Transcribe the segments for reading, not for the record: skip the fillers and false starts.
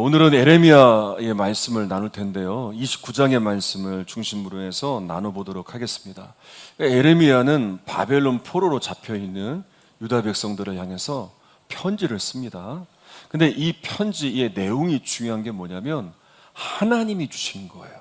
오늘은 에레미야의 말씀을 나눌 텐데요. 29장의 말씀을 중심으로 해서 나눠보도록 하겠습니다. 에레미야는 바벨론 포로로 잡혀있는 유다 백성들을 향해서 편지를 씁니다. 근데 이 편지의 내용이 중요한 게 뭐냐면 하나님이 주신 거예요.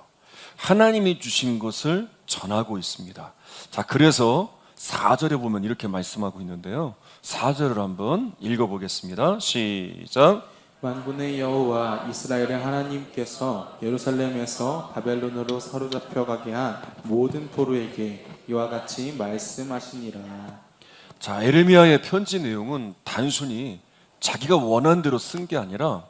하나님이 주신 것을 전하고 있습니다. 자, 그래서 4절에 보면 이렇게 말씀하고 있는데요. 4절을 한번 읽어보겠습니다. 시작. 만군의 여호와 이스라엘의 하나님께서 예루살렘에서 바벨론으로 사로잡혀가게 한 모든 포로에게 이와 같이 말씀하시니라. 자, 에레미야의 편지 내용은 단순히 자기가 원한 대로 쓴 게 아니라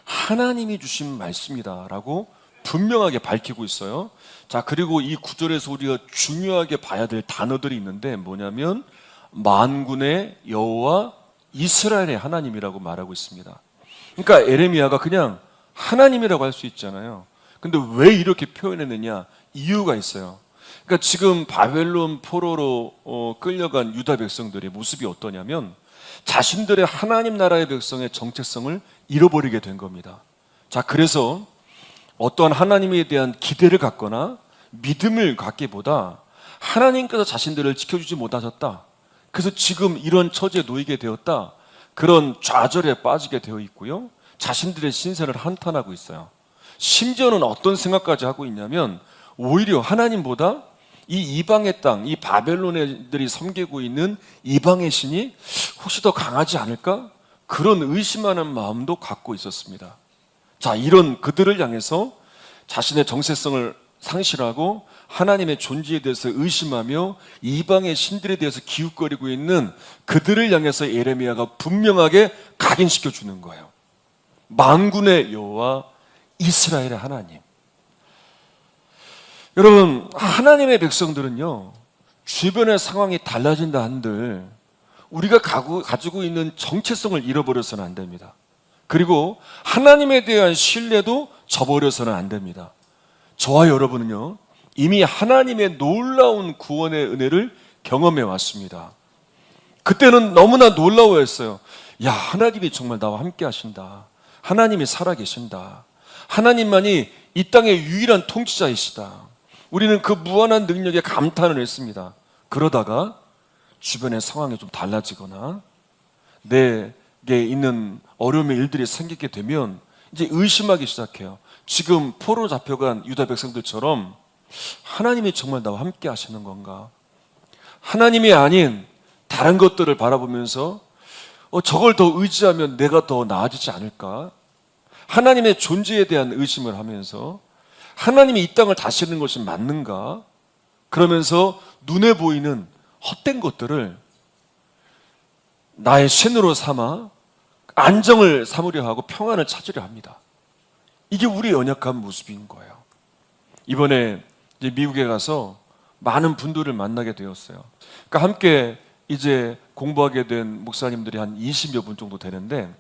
하나님이 주신 말씀이다라고 분명하게 밝히고 있어요. 자, 그리고 이 구절에서 우리가 중요하게 봐야 될 단어들이 있는데 뭐냐면 만군의 여호와 이스라엘의 하나님이라고 말하고 있습니다. 그러니까 에레미야가 그냥 하나님이라고 할 수 있잖아요. 근데 왜 이렇게 표현했느냐? 이유가 있어요. 그러니까 지금 바벨론 포로로 끌려간 유다 백성들의 모습이 어떠냐면 자신들의 하나님 나라의 백성의 정체성을 잃어버리게 된 겁니다. 자, 그래서 어떠한 하나님에 대한 기대를 갖거나 믿음을 갖기보다 하나님께서 자신들을 지켜주지 못하셨다. 그래서 지금 이런 처지에 놓이게 되었다. 그런 좌절에 빠지게 되어 있고요. 자신들의 신세를 한탄하고 있어요. 심지어는 어떤 생각까지 하고 있냐면 오히려 하나님보다 이 이방의 땅, 이 바벨론 애들이 섬기고 있는 이방의 신이 혹시 더 강하지 않을까? 그런 의심하는 마음도 갖고 있었습니다. 자, 이런 그들을 향해서 자신의 정체성을 상실하고 하나님의 존재에 대해서 의심하며 이방의 신들에 대해서 기웃거리고 있는 그들을 향해서 에레미야가 분명하게 각인시켜 주는 거예요. 만군의 여호와 이스라엘의 하나님. 여러분, 하나님의 백성들은요, 주변의 상황이 달라진다 한들 우리가 가지고 있는 정체성을 잃어버려서는 안 됩니다. 그리고 하나님에 대한 신뢰도 저버려서는 안 됩니다. 저와 여러분은요, 이미 하나님의 놀라운 구원의 은혜를 경험해 왔습니다. 그때는 너무나 놀라워했어요. 야, 하나님이 정말 나와 함께 하신다. 하나님이 살아계신다. 하나님만이 이 땅의 유일한 통치자이시다. 우리는 그 무한한 능력에 감탄을 했습니다. 그러다가 주변의 상황이 좀 달라지거나 내게 있는 어려움의 일들이 생기게 되면 이제 의심하기 시작해요. 지금 포로 잡혀간 유다 백성들처럼 하나님이 정말 나와 함께 하시는 건가? 하나님이 아닌 다른 것들을 바라보면서 저걸 더 의지하면 내가 더 나아지지 않을까? 하나님의 존재에 대한 의심을 하면서 하나님이 이 땅을 다스리는 것이 맞는가? 그러면서 눈에 보이는 헛된 것들을 나의 신으로 삼아 안정을 삼으려 하고 평안을 찾으려 합니다. 이게 우리의 연약한 모습인 거예요. 이번에 이제 미국에 가서 많은 분들을 만나게 되었어요. 그러니까 함께 이제 공부하게 된 목사님들이 한 20여 분 정도 되는데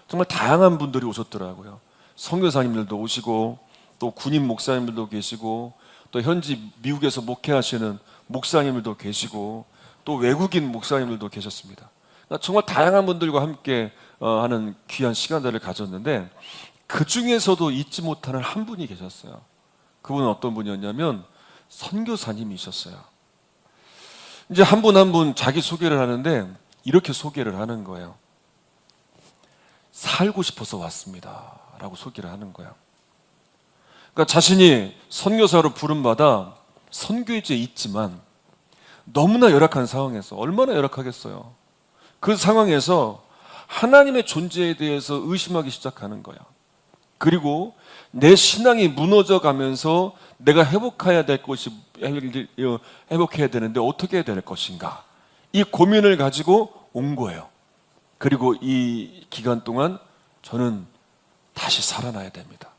정말 다양한 분들이 오셨더라고요. 선교사님들도 오시고 또 군인 목사님들도 계시고 또 현지 미국에서 목회하시는 목사님들도 계시고 또 외국인 목사님들도 계셨습니다. 그러니까 정말 다양한 분들과 함께 하는 귀한 시간들을 가졌는데 그 중에서도 잊지 못하는 한 분이 계셨어요. 그분은 어떤 분이었냐면 선교사님이셨어요. 이제 한 분 한 분 자기 소개를 하는데 이렇게 소개를 하는 거예요. 살고 싶어서 왔습니다 라고 소개를 하는 거예요. 그러니까 자신이 선교사로 부름받아 선교지에 있지만 너무나 열악한 상황에서, 얼마나 열악하겠어요. 그 상황에서 하나님의 존재에 대해서 의심하기 시작하는 거야. 그리고 내 신앙이 무너져 가면서 내가 회복해야 될 것이 회복해야 되는데 어떻게 해야 될 것인가, 이 고민을 가지고 온 거예요. 그리고 이 기간 동안 저는 다시 살아나야 됩니다.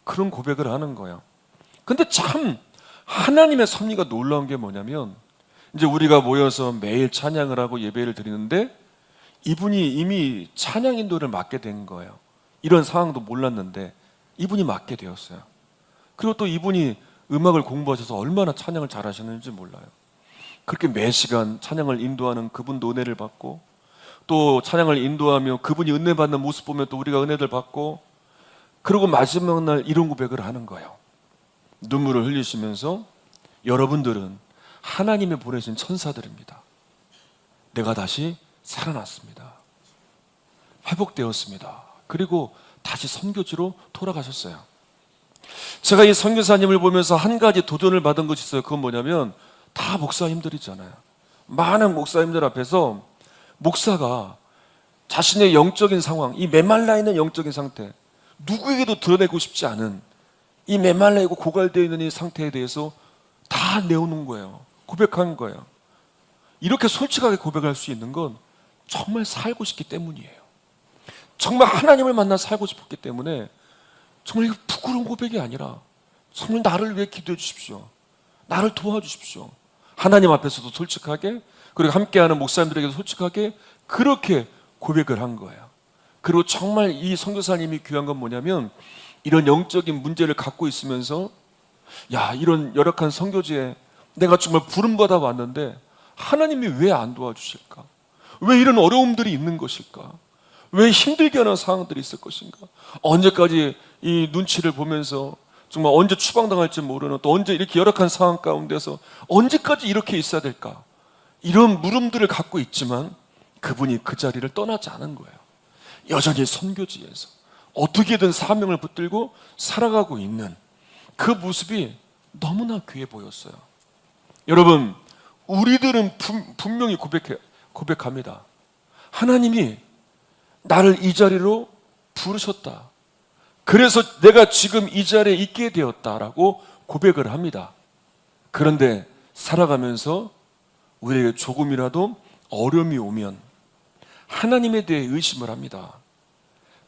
그런 고백을 하는 거예요. 근데 참 하나님의 섭리가 놀라운 게 뭐냐면 이제 우리가 모여서 매일 찬양을 하고 예배를 드리는데 이분이 이미 찬양 인도를 맡게 된 거예요. 이런 상황도 몰랐는데 이분이 맡게 되었어요. 그리고 또 이분이 음악을 공부하셔서 얼마나 찬양을 잘하시는지 몰라요. 그렇게 매 시간 찬양을 인도하는 그분도 은혜를 받고 또 찬양을 인도하며 그분이 은혜 받는 모습 보면 또 우리가 은혜를 받고 그리고 마지막 날 이런 고백을 하는 거예요. 눈물을 흘리시면서 여러분들은 하나님이 보내신 천사들입니다. 내가 다시 살아났습니다. 회복되었습니다. 그리고 다시 선교지로 돌아가셨어요. 제가 이 선교사님을 보면서 한 가지 도전을 받은 것이 있어요. 그건 뭐냐면 다 목사님들이잖아요. 많은 목사님들 앞에서 목사가 자신의 영적인 상황, 이 메말라 있는 영적인 상태, 누구에게도 드러내고 싶지 않은 이 메말라 있고 고갈되어 있는 이 상태에 대해서 다 내어놓은 거예요. 고백한 거예요. 이렇게 솔직하게 고백할 수 있는 건 정말 살고 싶기 때문이에요. 정말 하나님을 만나 살고 싶었기 때문에 정말 이거 부끄러운 고백이 아니라 정말 나를 위해 기도해 주십시오. 나를 도와주십시오. 하나님 앞에서도 솔직하게, 그리고 함께하는 목사님들에게도 솔직하게 그렇게 고백을 한 거예요. 그리고 정말 이 선교사님이 귀한 건 뭐냐면 이런 영적인 문제를 갖고 있으면서 야, 이런 열악한 선교지에 내가 정말 부름받아 왔는데 하나님이 왜 안 도와주실까? 왜 이런 어려움들이 있는 것일까? 왜 힘들게 하는 상황들이 있을 것인가? 언제까지 이 눈치를 보면서 정말 언제 추방당할지 모르는, 또 언제 이렇게 열악한 상황 가운데서 언제까지 이렇게 있어야 될까? 이런 물음들을 갖고 있지만 그분이 그 자리를 떠나지 않은 거예요. 여전히 선교지에서 어떻게든 사명을 붙들고 살아가고 있는 그 모습이 너무나 귀해 보였어요. 여러분, 우리들은 분명히 고백합니다. 하나님이 나를 이 자리로 부르셨다. 그래서 내가 지금 이 자리에 있게 되었다라고 고백을 합니다. 그런데 살아가면서 우리에게 조금이라도 어려움이 오면 하나님에 대해 의심을 합니다.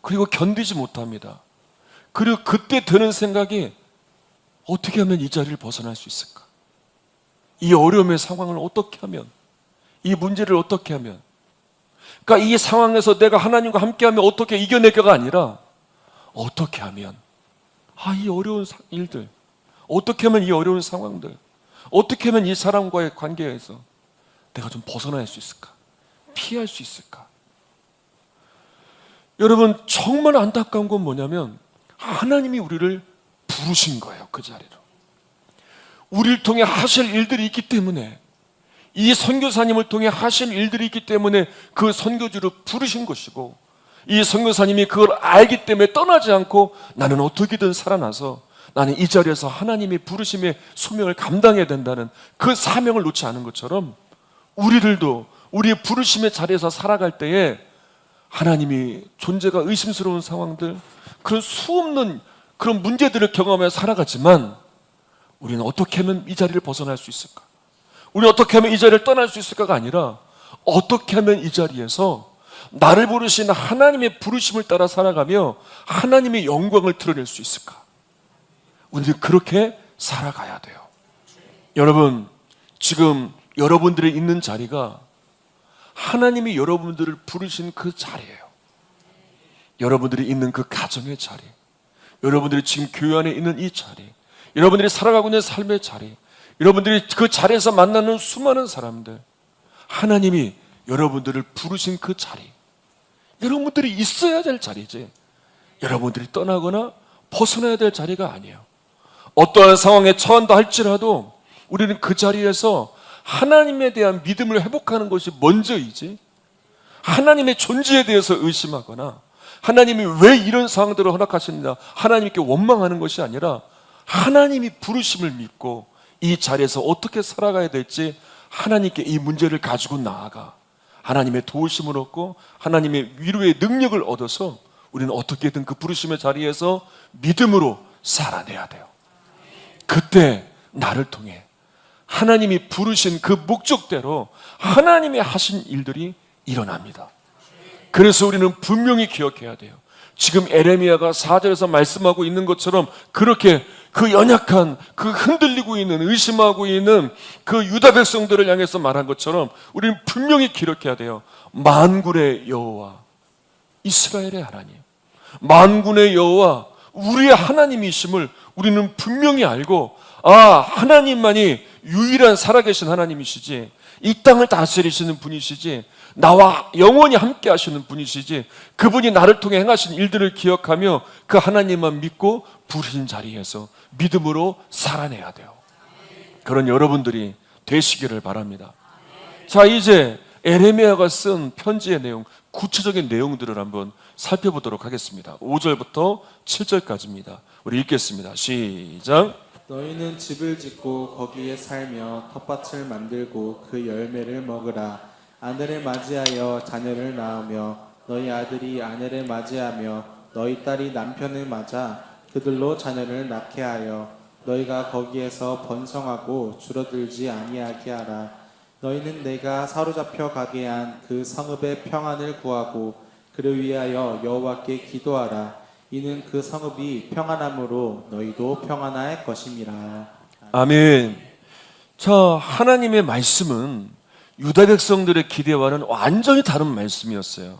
그리고 견디지 못합니다. 그리고 그때 드는 생각이 어떻게 하면 이 자리를 벗어날 수 있을까? 이 어려움의 상황을 어떻게 하면, 이 문제를 어떻게 하면, 그러니까 이 상황에서 내가 하나님과 함께하면 어떻게 이겨낼까가 아니라 어떻게 하면 이 어려운 일들, 어떻게 하면 이 어려운 상황들, 어떻게 하면 이 사람과의 관계에서 내가 좀 벗어날 수 있을까? 피할 수 있을까? 여러분, 정말 안타까운 건 뭐냐면 하나님이 우리를 부르신 거예요. 그 자리로. 우리를 통해 하실 일들이 있기 때문에, 이 선교사님을 통해 하신 일들이 있기 때문에 그 선교지로 부르신 것이고, 이 선교사님이 그걸 알기 때문에 떠나지 않고 나는 어떻게든 살아나서 나는 이 자리에서 하나님의 부르심의 소명을 감당해야 된다는 그 사명을 놓지 않은 것처럼 우리들도 우리의 부르심의 자리에서 살아갈 때에 하나님이 존재가 의심스러운 상황들, 그런 수없는 그런 문제들을 경험하며 살아가지만 우리는 어떻게 하면 이 자리를 벗어날 수 있을까? 우리는 어떻게 하면 이 자리를 떠날 수 있을까가 아니라 어떻게 하면 이 자리에서 나를 부르신 하나님의 부르심을 따라 살아가며 하나님의 영광을 드러낼 수 있을까? 우리는 그렇게 살아가야 돼요. 여러분, 지금 여러분들이 있는 자리가 하나님이 여러분들을 부르신 그 자리예요. 여러분들이 있는 그 가정의 자리, 여러분들이 지금 교회 안에 있는 이 자리, 여러분들이 살아가고 있는 삶의 자리, 여러분들이 그 자리에서 만나는 수많은 사람들, 하나님이 여러분들을 부르신 그 자리, 여러분들이 있어야 될 자리지 여러분들이 떠나거나 벗어나야 될 자리가 아니에요. 어떠한 상황에 처한다 할지라도 우리는 그 자리에서 하나님에 대한 믿음을 회복하는 것이 먼저이지, 하나님의 존재에 대해서 의심하거나 하나님이 왜 이런 상황들을 허락하셨나 하나님께 원망하는 것이 아니라 하나님이 부르심을 믿고 이 자리에서 어떻게 살아가야 될지 하나님께 이 문제를 가지고 나아가 하나님의 도우심을 얻고 하나님의 위로의 능력을 얻어서 우리는 어떻게든 그 부르심의 자리에서 믿음으로 살아내야 돼요. 그때 나를 통해 하나님이 부르신 그 목적대로 하나님이 하신 일들이 일어납니다. 그래서 우리는 분명히 기억해야 돼요. 지금 에레미야가 4절에서 말씀하고 있는 것처럼 그렇게 그 연약한, 그 흔들리고 있는, 의심하고 있는 그 유다 백성들을 향해서 말한 것처럼 우리는 분명히 기록해야 돼요. 만군의 여호와, 이스라엘의 하나님, 만군의 여호와 우리의 하나님이심을 우리는 분명히 알고, 하나님만이 유일한 살아계신 하나님이시지, 이 땅을 다스리시는 분이시지, 나와 영원히 함께 하시는 분이시지, 그분이 나를 통해 행하신 일들을 기억하며 그 하나님만 믿고 부르신 자리에서 믿음으로 살아내야 돼요. 그런 여러분들이 되시기를 바랍니다. 자, 이제 에레미야가 쓴 편지의 내용, 구체적인 내용들을 한번 살펴보도록 하겠습니다. 5절부터 7절까지입니다. 우리 읽겠습니다. 시작. 너희는 집을 짓고 거기에 살며 텃밭을 만들고 그 열매를 먹으라. 아내를 맞이하여 자녀를 낳으며 너희 아들이 아내를 맞이하며 너희 딸이 남편을 맞아 그들로 자녀를 낳게 하여 너희가 거기에서 번성하고 줄어들지 아니하게 하라. 너희는 내가 사로잡혀 가게 한 그 성읍의 평안을 구하고 그를 위하여 여호와께 기도하라. 이는 그 성읍이 평안함으로 너희도 평안할 것임이라. 아멘. 자, 하나님의 말씀은 유다 백성들의 기대와는 완전히 다른 말씀이었어요.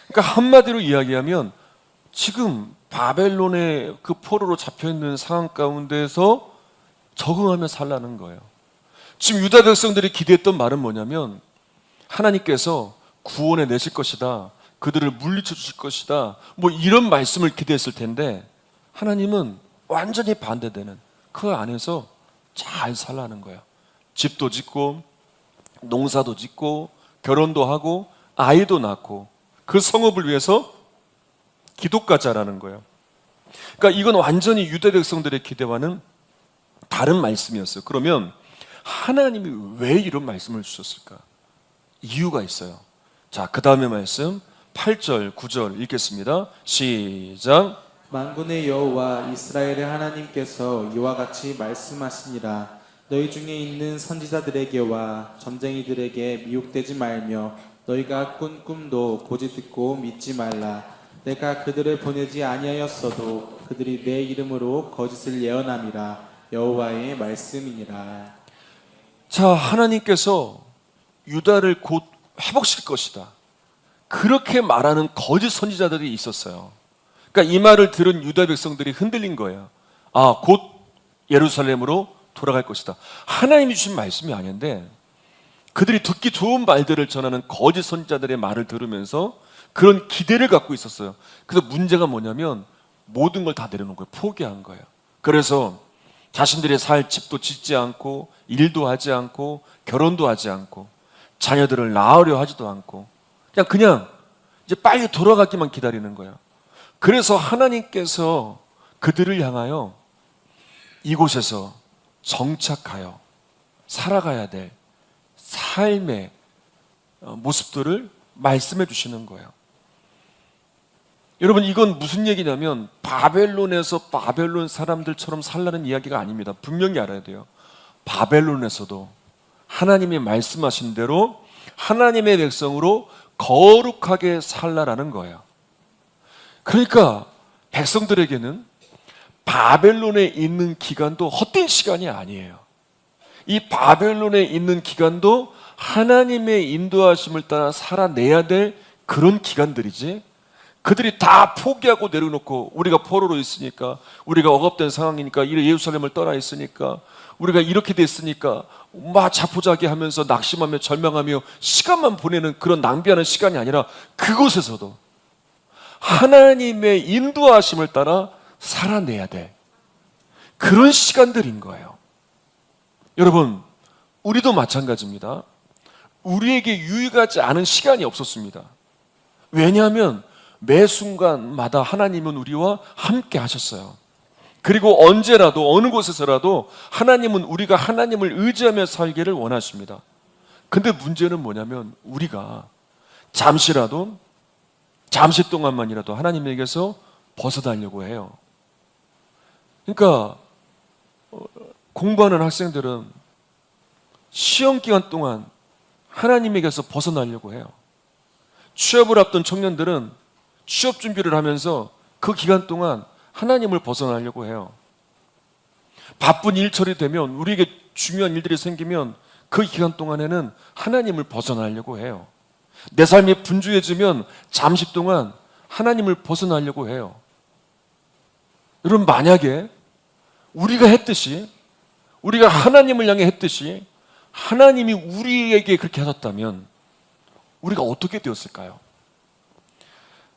그러니까 한마디로 이야기하면 지금 바벨론의 그 포로로 잡혀있는 상황 가운데서 적응하며 살라는 거예요. 지금 유다 백성들이 기대했던 말은 뭐냐면 하나님께서 구원해 내실 것이다, 그들을 물리쳐 주실 것이다, 뭐 이런 말씀을 기대했을 텐데 하나님은 완전히 반대되는 그 안에서 잘 살라는 거예요. 집도 짓고 농사도 짓고 결혼도 하고 아이도 낳고 그 성읍을 위해서 기도까지 하라는 거예요. 그러니까 이건 완전히 유다 백성들의 기대와는 다른 말씀이었어요. 그러면 하나님이 왜 이런 말씀을 주셨을까? 이유가 있어요. 자, 그 다음에 말씀 8절, 9절 읽겠습니다. 시작. 만군의 여호와 이스라엘의 하나님께서 이와 같이 말씀하시니라. 너희 중에 있는 선지자들에게와 점쟁이들에게 미혹되지 말며 너희가 꾼 꿈도 고지 듣고 믿지 말라. 내가 그들을 보내지 아니하였어도 그들이 내 이름으로 거짓을 예언함이라. 여호와의 말씀이니라. 자, 하나님께서 유다를 곧 회복시킬 것이다, 그렇게 말하는 거짓 선지자들이 있었어요. 그러니까 이 말을 들은 유다 백성들이 흔들린 거예요. 아, 곧 예루살렘으로 돌아갈 것이다. 하나님이 주신 말씀이 아닌데 그들이 듣기 좋은 말들을 전하는 거짓 선지자들의 말을 들으면서 그런 기대를 갖고 있었어요. 그래서 문제가 뭐냐면 모든 걸 다 내려놓은 거예요. 포기한 거예요. 그래서 자신들의 살 집도 짓지 않고 일도 하지 않고 결혼도 하지 않고 자녀들을 낳으려 하지도 않고 그냥 이제 빨리 돌아가기만 기다리는 거예요. 그래서 하나님께서 그들을 향하여 이곳에서 정착하여 살아가야 될 삶의 모습들을 말씀해 주시는 거예요. 여러분, 이건 무슨 얘기냐면 바벨론에서 바벨론 사람들처럼 살라는 이야기가 아닙니다. 분명히 알아야 돼요. 바벨론에서도 하나님이 말씀하신 대로 하나님의 백성으로 거룩하게 살라라는 거예요. 그러니까 백성들에게는 바벨론에 있는 기간도 헛된 시간이 아니에요. 이 바벨론에 있는 기간도 하나님의 인도하심을 따라 살아내야 될 그런 기간들이지, 그들이 다 포기하고 내려놓고 우리가 포로로 있으니까, 우리가 억압된 상황이니까, 예루살렘을 떠나 있으니까, 우리가 이렇게 됐으니까 막 자포자기 하면서 낙심하며 절망하며 시간만 보내는 그런 낭비하는 시간이 아니라 그곳에서도 하나님의 인도하심을 따라 살아내야 돼, 그런 시간들인 거예요. 여러분, 우리도 마찬가지입니다. 우리에게 유익하지 않은 시간이 없었습니다. 왜냐하면 매 순간마다 하나님은 우리와 함께 하셨어요. 그리고 언제라도 어느 곳에서라도 하나님은 우리가 하나님을 의지하며 살기를 원하십니다. 근데 문제는 뭐냐면 우리가 잠시 동안만이라도 하나님에게서 벗어나려고 해요. 그러니까 공부하는 학생들은 시험 기간 동안 하나님에게서 벗어나려고 해요. 취업을 앞둔 청년들은 취업 준비를 하면서 그 기간 동안 하나님을 벗어나려고 해요. 바쁜 일처리 되면, 우리에게 중요한 일들이 생기면 그 기간 동안에는 하나님을 벗어나려고 해요. 내 삶이 분주해지면 잠시 동안 하나님을 벗어나려고 해요. 여러분, 만약에 우리가 했듯이, 우리가 하나님을 향해 했듯이 하나님이 우리에게 그렇게 하셨다면 우리가 어떻게 되었을까요?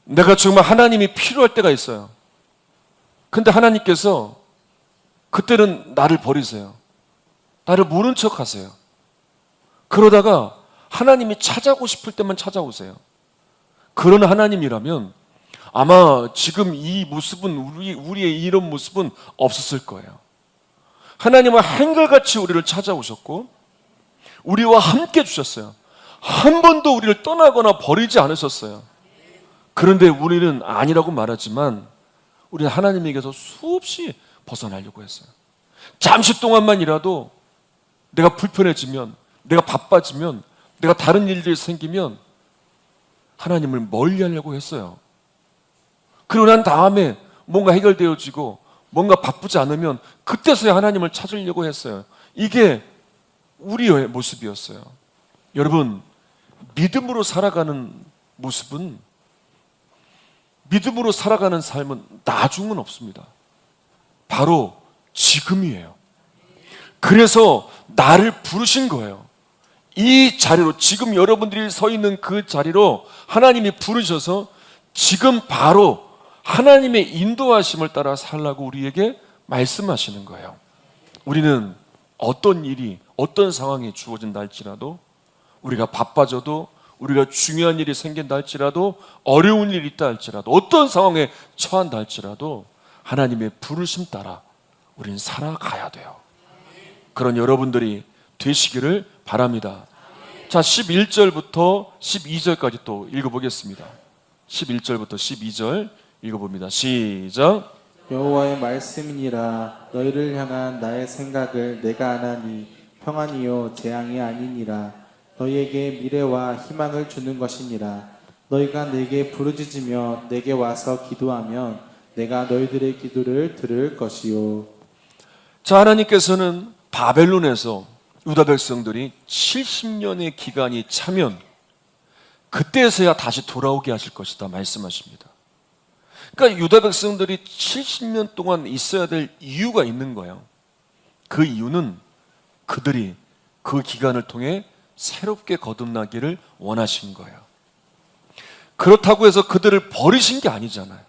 내가 정말 하나님이 필요할 때가 있어요. 근데 하나님께서 그때는 나를 버리세요. 나를 모른 척 하세요. 그러다가 하나님이 찾아오고 싶을 때만 찾아오세요. 그런 하나님이라면 아마 지금 이 모습은 우리의 이런 모습은 없었을 거예요. 하나님은 한결같이 우리를 찾아오셨고 우리와 함께 주셨어요. 한 번도 우리를 떠나거나 버리지 않으셨어요. 그런데 우리는 아니라고 말하지만 우리는 하나님에게서 수없이 벗어나려고 했어요. 잠시 동안만이라도 내가 불편해지면, 내가 바빠지면, 내가 다른 일들이 생기면 하나님을 멀리 하려고 했어요. 그러고 난 다음에 뭔가 해결되어지고 뭔가 바쁘지 않으면 그때서야 하나님을 찾으려고 했어요. 이게 우리의 모습이었어요. 여러분, 믿음으로 살아가는 모습은, 믿음으로 살아가는 삶은 나중은 없습니다. 바로 지금이에요. 그래서 나를 부르신 거예요. 이 자리로, 지금 여러분들이 서 있는 그 자리로 하나님이 부르셔서 지금 바로 하나님의 인도하심을 따라 살라고 우리에게 말씀하시는 거예요. 우리는 어떤 일이, 어떤 상황이 주어진다 할지라도, 우리가 바빠져도, 우리가 중요한 일이 생긴다 할지라도, 어려운 일이 있다 할지라도, 어떤 상황에 처한다 할지라도 하나님의 부르심 따라 우리는 살아가야 돼요. 그런 여러분들이 되시기를 바랍니다. 자, 11절부터 12절까지 또 읽어보겠습니다. 11절부터 12절 읽어봅니다. 시작. 여호와의 말씀이니라. 너희를 향한 나의 생각을 내가 아나니 평안이요 재앙이 아니니라. 너희에게 미래와 희망을 주는 것이니라. 너희가 내게 부르짖으며 내게 와서 기도하면 내가 너희들의 기도를 들을 것이요. 자, 하나님께서는 바벨론에서 유다 백성들이 70년의 기간이 차면 그때서야 다시 돌아오게 하실 것이다 말씀하십니다. 그러니까 유다 백성들이 70년 동안 있어야 될 이유가 있는 거예요. 그 이유는 그들이 그 기간을 통해 새롭게 거듭나기를 원하신 거예요. 그렇다고 해서 그들을 버리신 게 아니잖아요.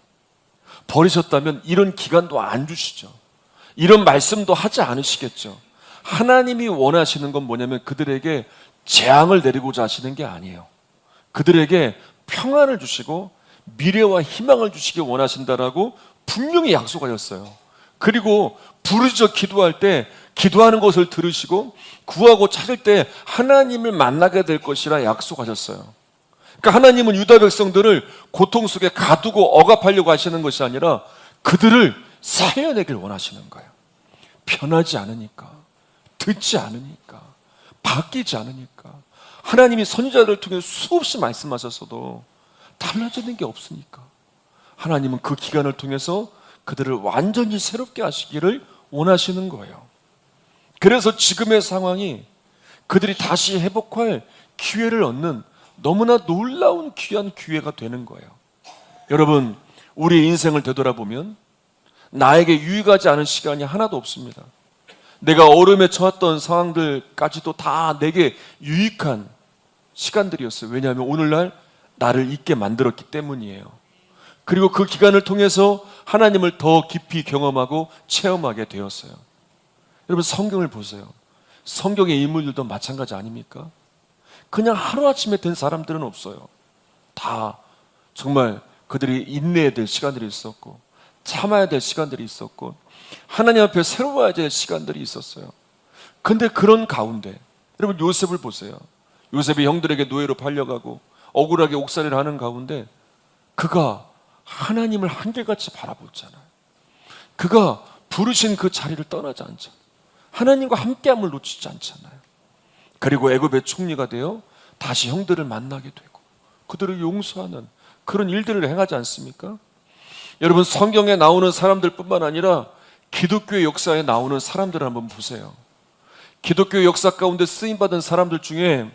버리셨다면 이런 기간도 안 주시죠. 이런 말씀도 하지 않으시겠죠. 하나님이 원하시는 건 뭐냐면 그들에게 재앙을 내리고자 하시는 게 아니에요. 그들에게 평안을 주시고 미래와 희망을 주시기 원하신다라고 분명히 약속하셨어요. 그리고 부르짖어 기도할 때 기도하는 것을 들으시고 구하고 찾을 때 하나님을 만나게 될 것이라 약속하셨어요. 그러니까 하나님은 유다 백성들을 고통 속에 가두고 억압하려고 하시는 것이 아니라 그들을 살려내길 원하시는 거예요. 편하지 않으니까, 듣지 않으니까, 바뀌지 않으니까. 하나님이 선지자들을 통해 수없이 말씀하셨어도 달라지는 게 없으니까 하나님은 그 기간을 통해서 그들을 완전히 새롭게 하시기를 원하시는 거예요. 그래서 지금의 상황이 그들이 다시 회복할 기회를 얻는 너무나 놀라운 귀한 기회가 되는 거예요. 여러분, 우리의 인생을 되돌아보면 나에게 유익하지 않은 시간이 하나도 없습니다. 내가 어려움에 처했던 상황들까지도 다 내게 유익한 시간들이었어요. 왜냐하면 오늘날 나를 있게 만들었기 때문이에요. 그리고 그 기간을 통해서 하나님을 더 깊이 경험하고 체험하게 되었어요. 여러분, 성경을 보세요. 성경의 인물들도 마찬가지 아닙니까? 그냥 하루아침에 된 사람들은 없어요. 다 정말 그들이 인내해야 될 시간들이 있었고 참아야 될 시간들이 있었고 하나님 앞에 새로워야 될 시간들이 있었어요. 근데 그런 가운데 여러분, 요셉을 보세요. 요셉이 형들에게 노예로 팔려가고 억울하게 옥살이를 하는 가운데 그가 하나님을 한결같이 바라보잖아요. 그가 부르신 그 자리를 떠나지 않잖아요. 하나님과 함께함을 놓치지 않잖아요. 그리고 애굽의 총리가 되어 다시 형들을 만나게 되고 그들을 용서하는 그런 일들을 행하지 않습니까? 여러분, 성경에 나오는 사람들뿐만 아니라 기독교의 역사에 나오는 사람들을 한번 보세요. 기독교 역사 가운데 쓰임받은 사람들 중에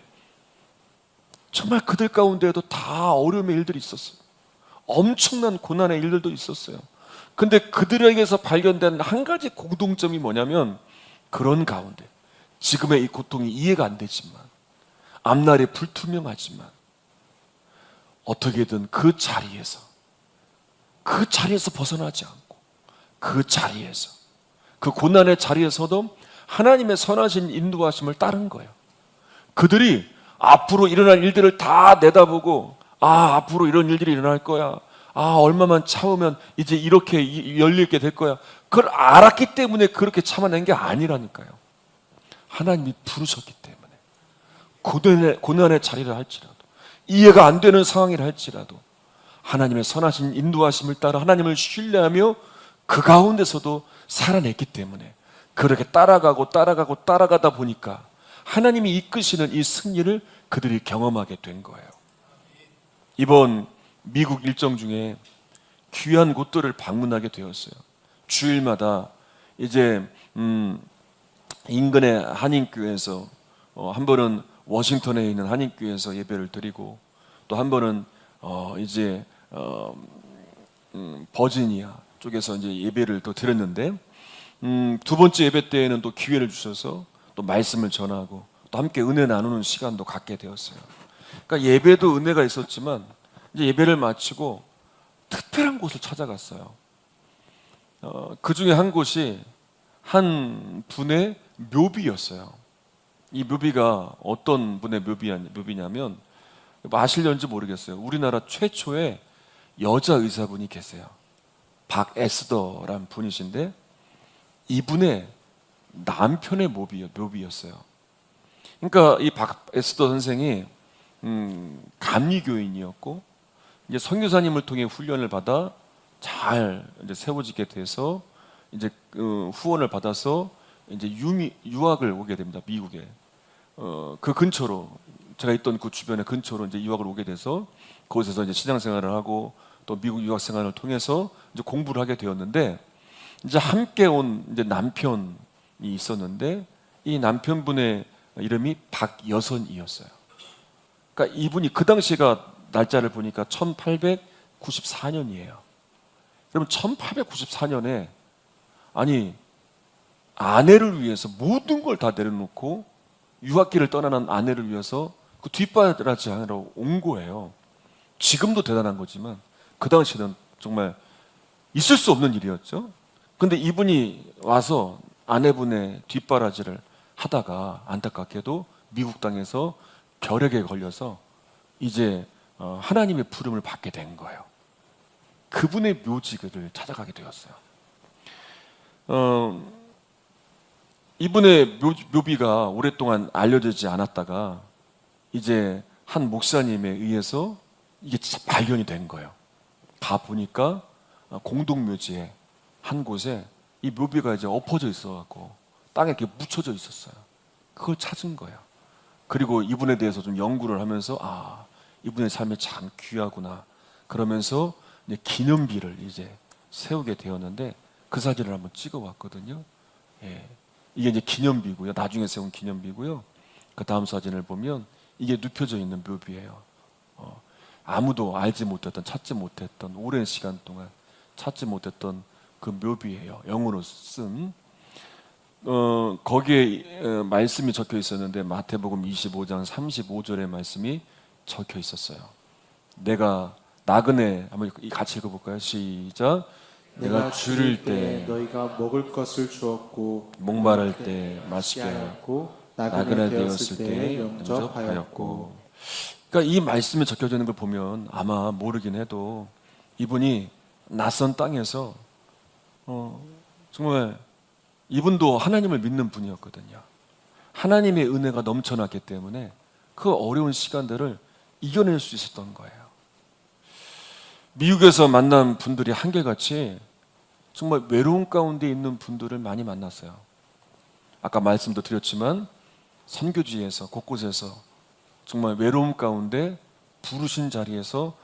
정말 그들 가운데에도 다 어려움의 일들이 있었어요. 엄청난 고난의 일들도 있었어요. 근데 그들에게서 발견된 한 가지 공통점이 뭐냐면 그런 가운데 지금의 이 고통이 이해가 안 되지만 앞날이 불투명하지만 어떻게든 그 자리에서 벗어나지 않고 그 자리에서 그 고난의 자리에서도 하나님의 선하신 인도하심을 따른 거예요. 그들이 앞으로 일어날 일들을 다 내다보고 앞으로 이런 일들이 일어날 거야. 얼마만 참으면 이제 이렇게 열리게 될 거야. 그걸 알았기 때문에 그렇게 참아낸 게 아니라니까요. 하나님이 부르셨기 때문에 고난의 자리를 할지라도 이해가 안 되는 상황이라 할지라도 하나님의 선하신 인도하심을 따라 하나님을 신뢰하며 그 가운데서도 살아냈기 때문에 그렇게 따라가다 보니까 하나님이 이끄시는 이 승리를 그들이 경험하게 된 거예요. 이번 미국 일정 중에 귀한 곳들을 방문하게 되었어요. 주일마다 이제 인근의 한인교회에서 한 번은 워싱턴에 있는 한인교회에서 예배를 드리고 또 한 번은 이제 버지니아 쪽에서 이제 예배를 또 드렸는데 두 번째 예배 때에는 또 기회를 주셔서 또 말씀을 전하고 또 함께 은혜 나누는 시간도 갖게 되었어요. 그러니까 예배도 은혜가 있었지만 이제 예배를 마치고 특별한 곳을 찾아갔어요. 그 중에 한 곳이 한 분의 묘비였어요. 이 묘비가 어떤 분의 묘비냐면 아실는지 모르겠어요. 우리나라 최초의 여자 의사분이 계세요. 박에스더란 분이신데 이분의 남편의 묘비였어요. 그러니까 이 박에스더 선생이 감리교인이었고 이제 선교사님을 통해 훈련을 받아 잘 이제 세워지게 돼서 이제 후원을 받아서 이제 유학을 오게 됩니다. 미국에 그 근처로 제가 있던 그 주변의 근처로 이제 유학을 오게 돼서 거기서 이제 신앙 생활을 하고 또 미국 유학 생활을 통해서 이제 공부를 하게 되었는데 이제 함께 온 이제 남편이 있었는데 이 남편분의 이름이 박여선이었어요. 그러니까 이분이 그 당시가 날짜를 보니까 1894년이에요. 그러면 1894년에 아니 아내를 위해서 모든 걸 다 내려놓고 유학길을 떠나는 아내를 위해서 그 뒷바라지 하러 온 거예요. 지금도 대단한 거지만 그 당시에는 정말 있을 수 없는 일이었죠. 근데 이분이 와서 아내분의 뒷바라지를 하다가 안타깝게도 미국 땅에서 결핵에 걸려서 이제 하나님의 부름을 받게 된 거예요. 그분의 묘지를 찾아가게 되었어요. 이분의 묘비가 오랫동안 알려지지 않았다가 이제 한 목사님에 의해서 이게 진짜 발견이 된 거예요. 가 보니까 공동묘지에 한 곳에 이 묘비가 이제 엎어져 있어갖고 땅에 이렇게 묻혀져 있었어요. 그걸 찾은 거예요. 그리고 이분에 대해서 좀 연구를 하면서 이분의 삶이 참 귀하구나 그러면서 이제 기념비를 이제 세우게 되었는데 그 사진을 한번 찍어왔거든요. 예. 이게 이제 기념비고요. 나중에 세운 기념비고요. 그 다음 사진을 보면 이게 눕혀져 있는 묘비예요. 아무도 알지 못했던, 찾지 못했던, 오랜 시간 동안 찾지 못했던 그 묘비예요. 영어로 쓴. 거기에 말씀이 적혀 있었는데 마태복음 25장 35절의 말씀이 적혀 있었어요. 내가 나그네 한번 같이 읽어볼까요? 시작. 내가 줄일 때 너희가 먹을 것을 주었고 목마를 때 마시게 하였고 나그네 되었을 때 영접하였고. 영접하였고. 그러니까 이 말씀에 적혀져 있는 걸 보면 아마 모르긴 해도 이분이 낯선 땅에서 정말 이분도 하나님을 믿는 분이었거든요. 하나님의 은혜가 넘쳐났기 때문에 그 어려운 시간들을 이겨낼 수 있었던 거예요. 미국에서 만난 분들이 한결같이 정말 외로움 가운데 있는 분들을 많이 만났어요. 아까 말씀도 드렸지만 선교지에서 곳곳에서 정말 외로움 가운데 부르신 자리에서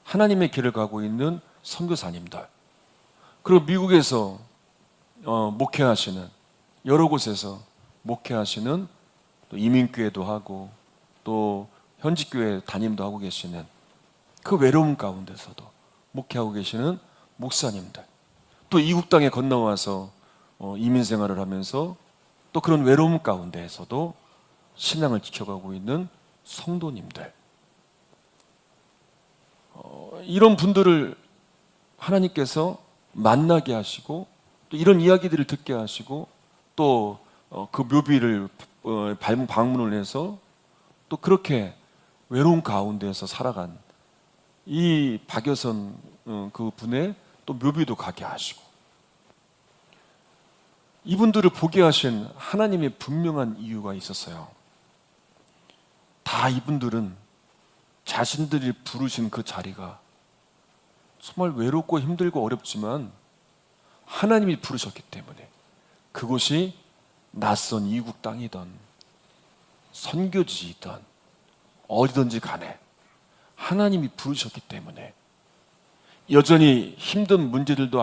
하나님의 길을 가고 있는 선교사님들, 그리고 미국에서 목회하시는 여러 곳에서 목회하시는 또 이민교회도 하고 또 현직교회 담임도 하고 계시는 그 외로움 가운데서도 목회하고 계시는 목사님들, 또 이국 땅에 건너와서 이민 생활을 하면서 또 그런 외로움 가운데에서도 신앙을 지켜가고 있는 성도님들, 이런 분들을 하나님께서 만나게 하시고 또 이런 이야기들을 듣게 하시고 또 그 묘비를 방문을 해서 또 그렇게 외로운 가운데에서 살아간 이 박여선 그 분의 또 묘비도 가게 하시고 이분들을 보게 하신 하나님의 분명한 이유가 있었어요. 다 이분들은 자신들이 부르신 그 자리가 정말 외롭고 힘들고 어렵지만 하나님이 부르셨기 때문에 그곳이 낯선 이국 땅이든 선교지이든 어디든지 간에 하나님이 부르셨기 때문에 여전히 힘든 문제들도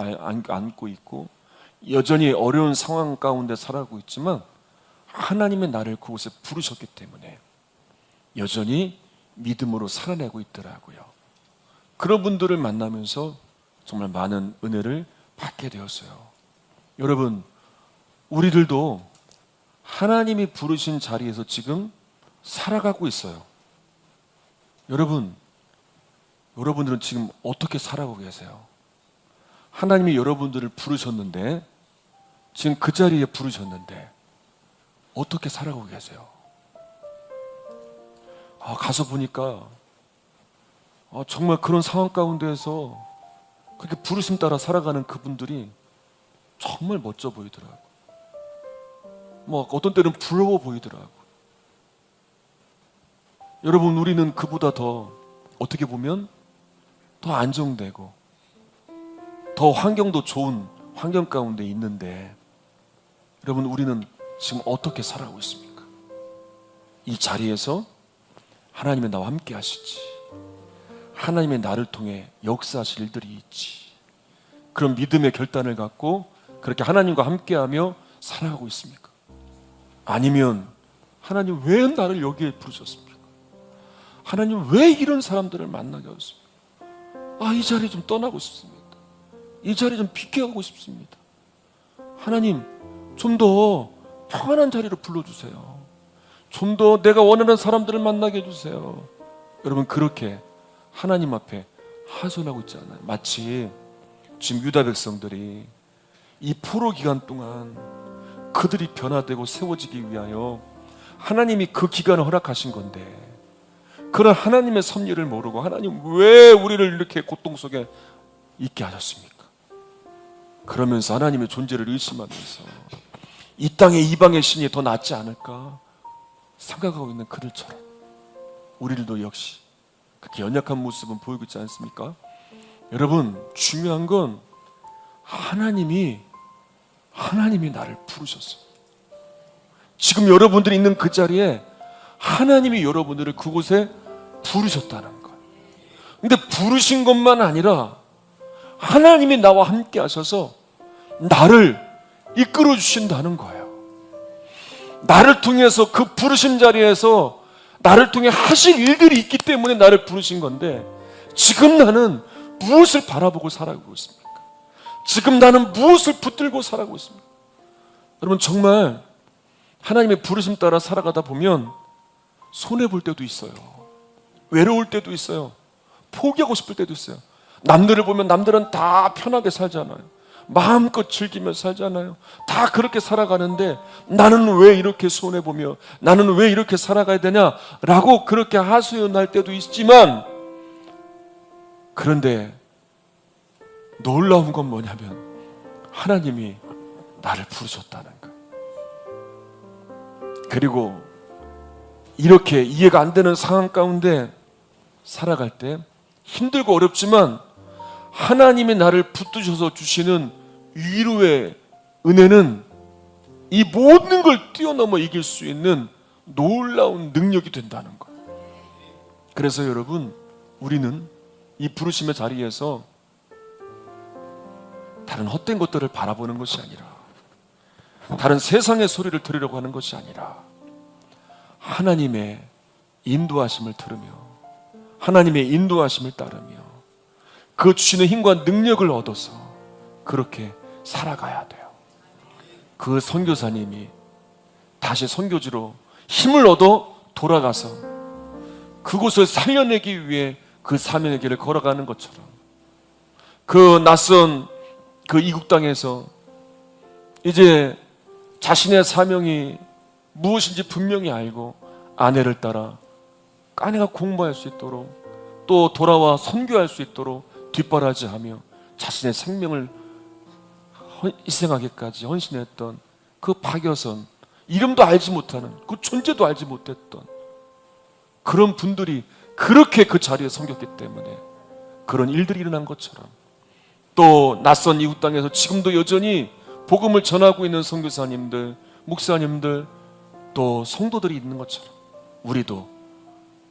안고 있고 여전히 어려운 상황 가운데 살아가고 있지만 하나님의 나를 그곳에 부르셨기 때문에 여전히 믿음으로 살아내고 있더라고요. 그런 분들을 만나면서 정말 많은 은혜를 받게 되었어요. 여러분, 우리들도 하나님이 부르신 자리에서 지금 살아가고 있어요. 여러분들은 지금 어떻게 살아가고 계세요? 하나님이 여러분들을 부르셨는데 지금 그 자리에 부르셨는데 어떻게 살아가고 계세요? 가서 보니까 정말 그런 상황 가운데에서 그렇게 부르심 따라 살아가는 그분들이 정말 멋져 보이더라고요. 어떤 때는 부러워 보이더라고요. 여러분, 우리는 그보다 더 어떻게 보면 더 안정되고 더 환경도 좋은 환경 가운데 있는데 여러분, 우리는 지금 어떻게 살아가고 있습니까? 이 자리에서 하나님의 나와 함께 하시지, 하나님의 나를 통해 역사하실 일들이 있지, 그런 믿음의 결단을 갖고 그렇게 하나님과 함께하며 살아가고 있습니까? 아니면 하나님 왜 나를 여기에 부르셨습니까? 하나님 왜 이런 사람들을 만나게 하셨습니까? 이 자리 좀 떠나고 싶습니다. 이 자리 좀 비켜가고 싶습니다. 하나님, 좀 더 평안한 자리로 불러주세요. 좀 더 내가 원하는 사람들을 만나게 해주세요. 여러분, 그렇게 하나님 앞에 하소연하고 있지 않아요? 마치 지금 유다 백성들이 이 포로 기간 동안 그들이 변화되고 세워지기 위하여 하나님이 그 기간을 허락하신 건데 그런 하나님의 섭리를 모르고 하나님 왜 우리를 이렇게 고통 속에 있게 하셨습니까? 그러면서 하나님의 존재를 의심하면서 이 땅에 이방의 신이 더 낫지 않을까 생각하고 있는 그들처럼 우리들도 역시 그렇게 연약한 모습은 보이고 있지 않습니까? 여러분, 중요한 건 하나님이 나를 부르셨어요. 지금 여러분들이 있는 그 자리에 하나님이 여러분들을 그곳에 부르셨다는 거예요. 근데 부르신 것만 아니라 하나님이 나와 함께 하셔서 나를 이끌어 주신다는 거예요. 나를 통해서 그 부르신 자리에서 나를 통해 하실 일들이 있기 때문에 나를 부르신 건데 지금 나는 무엇을 바라보고 살아가고 있습니까? 지금 나는 무엇을 붙들고 살아가고 있습니까? 여러분, 정말 하나님의 부르심 따라 살아가다 보면 손해볼 때도 있어요. 외로울 때도 있어요. 포기하고 싶을 때도 있어요. 남들을 보면 남들은 다 편하게 살잖아요. 마음껏 즐기면서 살잖아요. 다 그렇게 살아가는데 나는 왜 이렇게 손해보며 나는 왜 이렇게 살아가야 되냐라고 그렇게 하소연할 때도 있지만, 그런데 놀라운 건 뭐냐면 하나님이 나를 부르셨다는 거. 그리고 이렇게 이해가 안 되는 상황 가운데 살아갈 때 힘들고 어렵지만 하나님이 나를 붙드셔서 주시는 위로의 은혜는 이 모든 걸 뛰어넘어 이길 수 있는 놀라운 능력이 된다는 것. 그래서 여러분, 우리는 이 부르심의 자리에서 다른 헛된 것들을 바라보는 것이 아니라, 다른 세상의 소리를 들으려고 하는 것이 아니라 하나님의 인도하심을 들으며 하나님의 인도하심을 따르며 그 주시는 힘과 능력을 얻어서 그렇게 살아가야 돼요. 그 선교사님이 다시 선교지로 힘을 얻어 돌아가서 그곳을 살려내기 위해 그 사명의 길을 걸어가는 것처럼 그 낯선 그 이국 땅에서 이제 자신의 사명이 무엇인지 분명히 알고 아내를 따라 아내가 공부할 수 있도록 또 돌아와 선교할 수 있도록 뒷바라지하며 자신의 생명을 희생하기까지 헌신했던 그 박여선, 이름도 알지 못하는, 그 존재도 알지 못했던 그런 분들이 그렇게 그 자리에 섬겼기 때문에 그런 일들이 일어난 것처럼, 또 낯선 이웃 땅에서 지금도 여전히 복음을 전하고 있는 선교사님들, 목사님들, 또 성도들이 있는 것처럼 우리도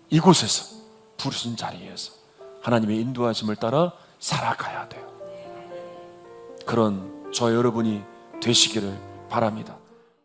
이곳에서 부르신 자리에서 하나님의 인도하심을 따라 살아가야 돼요. 그런 저 여러분이 되시기를 바랍니다.